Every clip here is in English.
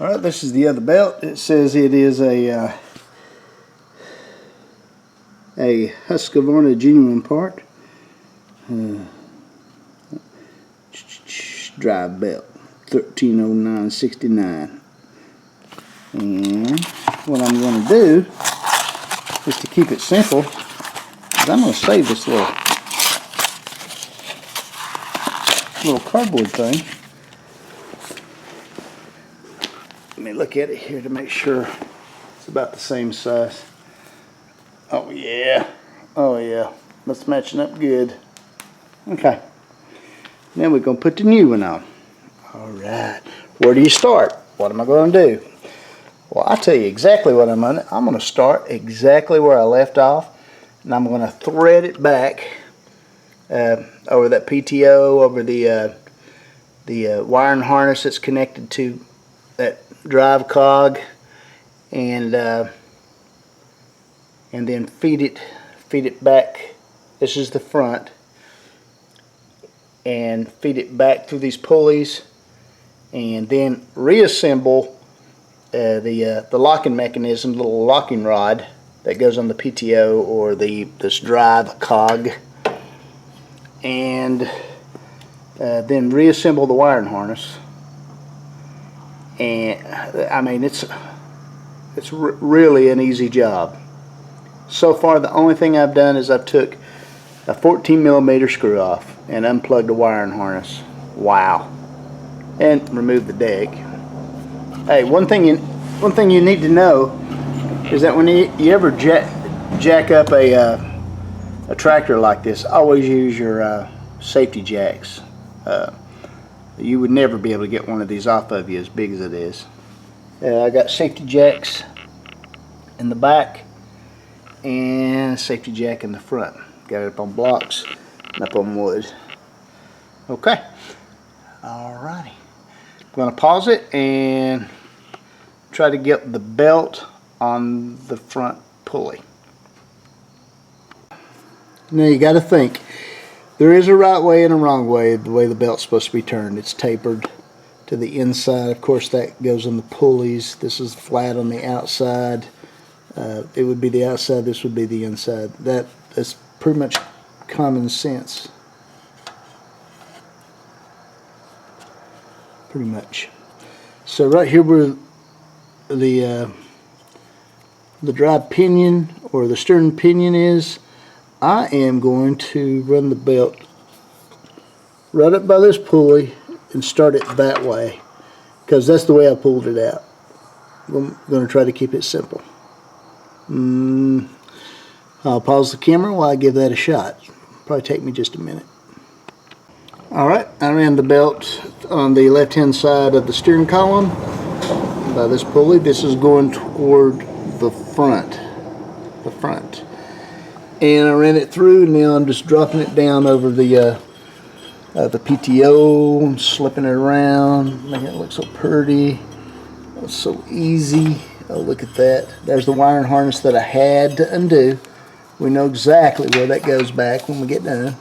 Alright, this is the other belt. It says it is a Husqvarna genuine part. Drive belt, 1309.69. And what I'm going to do is, to keep it simple, is I'm going to save this little cardboard thing. Let me look at it here to make sure it's about the same size. Oh yeah, oh yeah, that's matching up good. Okay, now we're going to put the new one on. Alright, where do you start? What am I going to do? Well, I'll tell you exactly what I'm going to do. I'm going to start exactly where I left off, and I'm going to thread it back over that PTO, over the wiring harness that's connected to that drive cog, and then feed it back. This is the front, and feed it back through these pulleys, and then reassemble the locking mechanism, the little locking rod that goes on the PTO or this drive cog, and then reassemble the wiring harness. And I mean, it's really an easy job. So far, the only thing I've done is I've took a 14mm screw off and unplugged the wiring harness. Wow. And removed the deck. Hey, one thing you need to know is that when you ever jack up a tractor like this, always use your safety jacks. You would never be able to get one of these off of you, as big as it is. I got safety jacks in the back and a safety jack in the front. Got it up on blocks and up on wood. Okay. Alrighty. I'm going to pause it and try to get the belt on the front pulley. Now you got to think. There is a right way and a wrong way, the way the belt's supposed to be turned. It's tapered to the inside. Of course, that goes on the pulleys. This is flat on the outside. It would be the outside, this would be the inside. That's pretty much common sense. Pretty much. So right here where the drive pinion or the stern pinion is, I am going to run the belt right up by this pulley and start it that way, because that's the way I pulled it out. I'm going to try to keep it simple. I'll pause the camera while I give that a shot. Probably take me just a minute. Alright, I ran the belt on the left hand side of the steering column by this pulley. This is going toward the front. And I ran it through, and now I'm just dropping it down over the PTO, and slipping it around, making it look so pretty. It's so easy. Oh, look at that. There's the wiring harness that I had to undo. We know exactly where that goes back when we get done.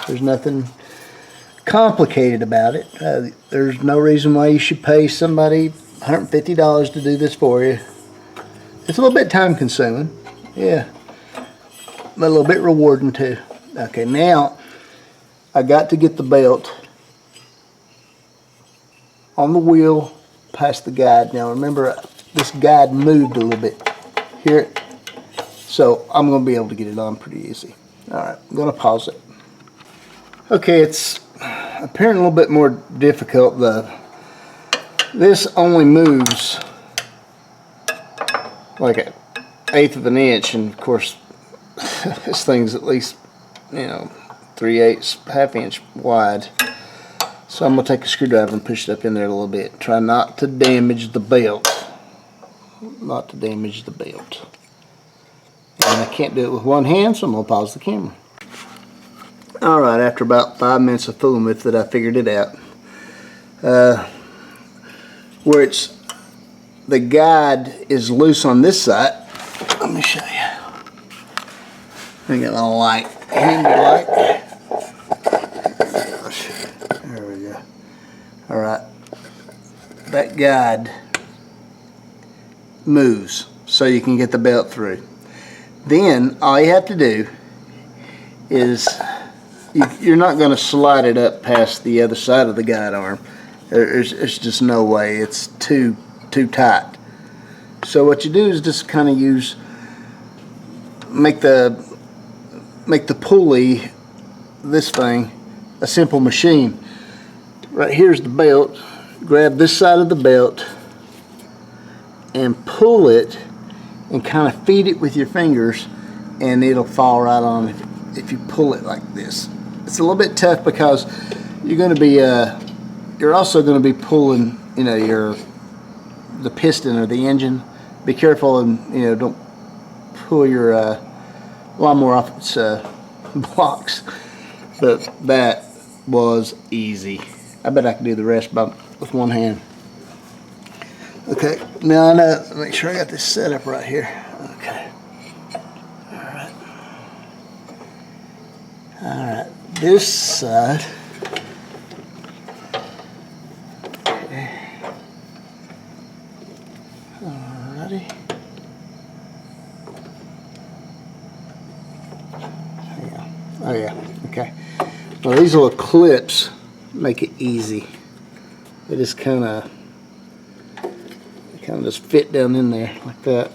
There's nothing complicated about it. There's no reason why you should pay somebody $150 to do this for you. It's a little bit time consuming, yeah, but a little bit rewarding too. Okay, now I got to get the belt on the wheel past the guide. Now remember, this guide moved a little bit. Hear it? So I'm going to be able to get it on pretty easy. Alright, I'm going to pause it. Okay, it's apparently a little bit more difficult. This only moves like an 1/8 of an inch, and of course this thing's at least, 3/8, ½ inch wide. So I'm going to take a screwdriver and push it up in there a little bit. Try not to damage the belt. Not to damage the belt. And I can't do it with one hand, so I'm going to pause the camera. Alright, after about 5 minutes of fooling with it, I figured it out. Where the guide is loose on this side. Let me show you. I got a light, handy light. There we go. Alright, that guide moves so you can get the belt through. Then all you have to do is you're not going to slide it up past the other side of the guide arm. There's just no way. It's too tight. So what you do is just kind of make the pulley, this thing, a simple machine. Right here's the belt. Grab this side of the belt and pull it and kind of feed it with your fingers, and it'll fall right on if you pull it like this. It's a little bit tough because you're going to be you're also going to be pulling, you know, the piston or the engine. Be careful and, you know, don't pull your lawnmower off its blocks. But that was easy. I bet I can do the rest with one hand. Okay, now I know, make sure I got this set up right here. Okay. Alright. Alright, this side. Okay. Alrighty. Oh yeah, okay. Well, these little clips make it easy. They just kind of just fit down in there like that.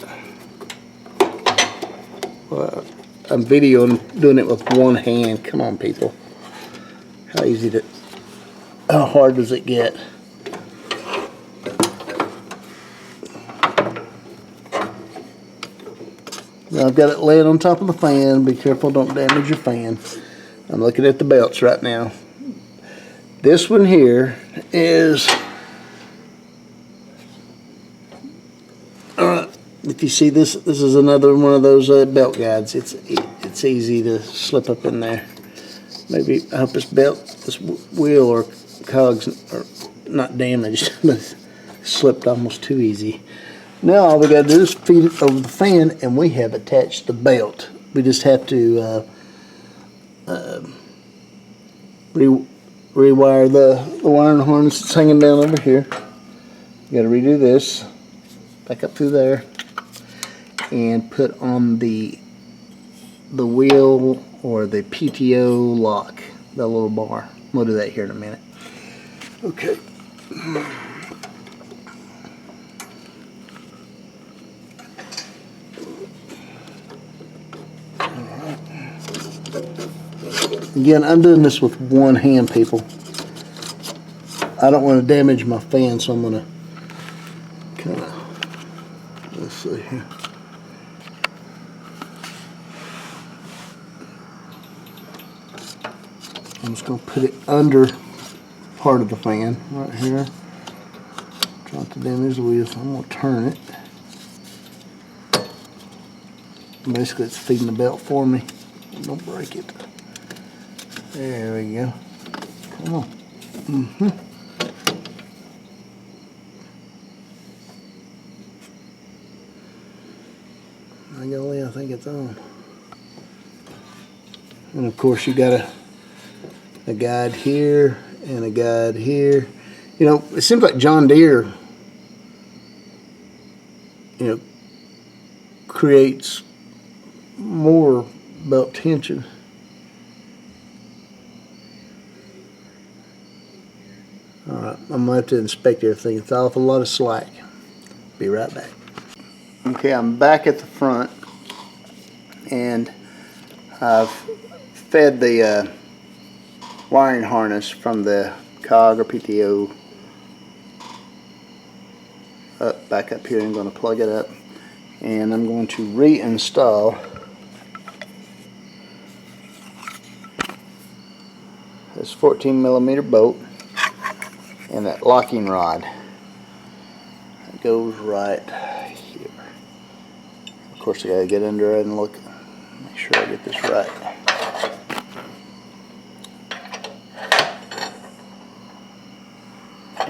Well, I'm videoing doing it with one hand. Come on, people. How hard does it get? Now I've got it laying on top of the fan. Be careful, don't damage your fan. I'm looking at the belts right now. This one here is, if you see this, this is another one of those belt guides. It's easy to slip up in there. Maybe I hope this wheel or cogs are not damaged, but slipped almost too easy. Now all we got to do is feed it over the fan, and we have attached the belt. We just have to rewire the wiring harness that's hanging down over here. You got to redo this, back up through there, and put on the wheel or the PTO lock, that little bar. We'll do that here in a minute. Okay. Again, I'm doing this with one hand, people. I don't want to damage my fan, so I'm going to kind of, let's see here. I'm just going to put it under part of the fan right here. Try not to damage the wheel, so I'm going to turn it. Basically, it's feeding the belt for me. Don't break it. There we go. Come on. I think it's on. And of course you got a guide here and a guide here. You know, it seems like John Deere, you know, creates more belt tension. Alright, I'm going to have to inspect everything. It's off a lot of slack. Be right back. Okay, I'm back at the front, and I've fed the wiring harness from the cog or PTO back up here. I'm going to plug it up, and I'm going to reinstall this 14mm bolt and that locking rod. It goes right here. Of course, I gotta get under it and look, make sure I get this right.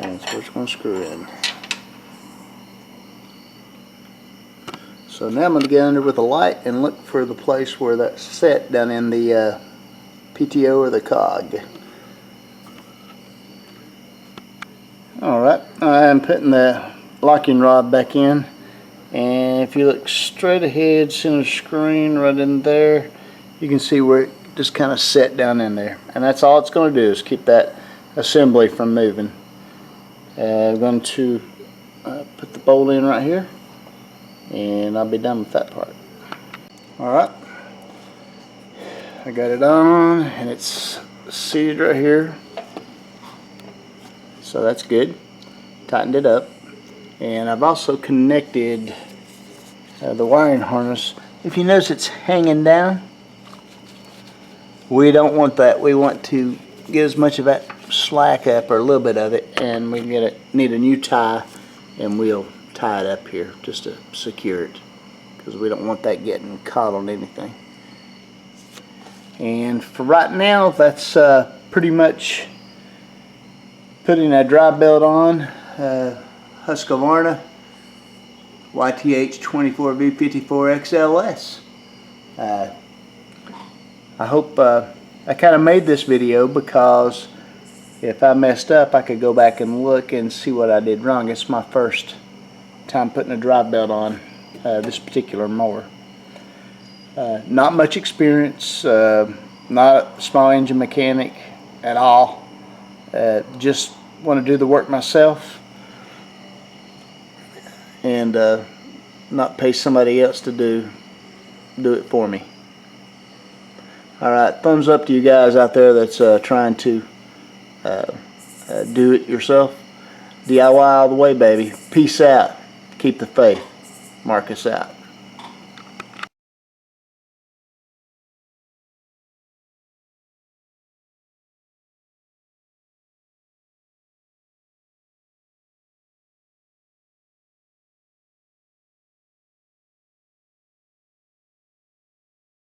And that's where it's going to screw in. So now I'm going to get under with a light and look for the place where that's set down in the PTO or the cog. Alright, I'm putting the locking rod back in, And if you look straight ahead, center screen right in there, you can see where it just kind of set down in there. And that's all it's going to do is keep that assembly from moving. I'm going to put the bolt in right here, and I'll be done with that part. Alright, I got it on, and it's seated right here, so that's good. Tightened it up, and I've also connected the wiring harness. If you notice, it's hanging down. We don't want that. We want to get as much of that slack up, or a little bit of it, and we need a new tie, and we'll tie it up here just to secure it, because we don't want that getting caught on anything. And for right now, that's pretty much putting a dry belt on. Husqvarna YTH 24V54 XLS. I hope I kind of made this video because if I messed up, I could go back and look and see what I did wrong. It's my first time putting a dry belt on this particular mower. Not much experience, not a small engine mechanic at all. Just want to do the work myself and not pay somebody else to do it for me. Alright, thumbs up to you guys out there that's trying to do it yourself. DIY all the way, baby. Peace out. Keep the faith. Marcus out.